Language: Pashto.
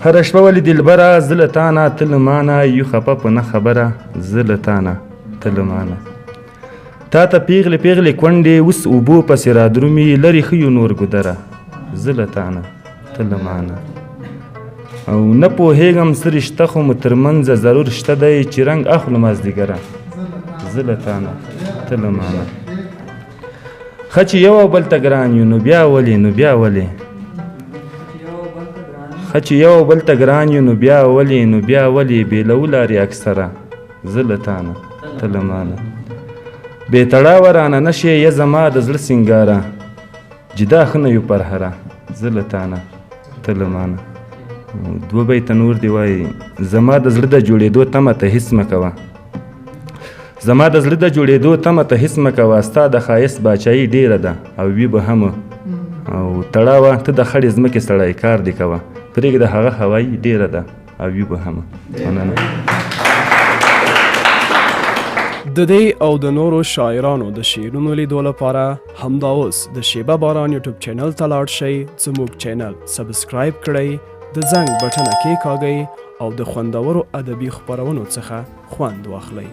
هره شپه ولې دلبره زه له تانه ته له مانه یو خفه په نه خبره زه له تانه ته له مانه تا ته پیغلې پیغلې کونډې اوس اوبو پسې رادرومي لرې ښیو نور ګودره زه له تانه ته له مانه او نه پوهېږم څه رشته خو مو تر منځه ضرور شته دی چې رنګ اخلو مازدیګره زه له تانه ته له مانه ښه چې یو او بل ته ګران یو نو بیا ولې نو بیا ولې ښه چې یو او بل ته ګران یو نو بیا ولې نو بیا ولې بېلو لارې اکثره زه له تانه ته له مانه بې تړاوه رانه نه شې یه زما د زړه سینګاره جدا ښه نه یو پرهره زه له تانه ته له مانه دوه بیته نور دی وایي زما د زړه د جوړېدو تمه ته هېڅ مه کوه زما د زړه د جوړېدو تمه ته هېڅ مه کوه ستا د ښایست باچایي ډېره ده او وي به هم او تړاوه ته د خړې ځمکې سړی کار دې کوه پرېږده هغه هوایي ډېره ده او وي به هم مننه د دې او د نورو شاعرانو د شعرونو لیدو لپاره همدا اوس د شیبه باران یوټیوب چینل ته لاړ شئ زموږ چینل سبسکرایب کړئ د زنګ بټنه کېکاږئ او د خوندورو ادبي خپرونو څخه خوند واخلئ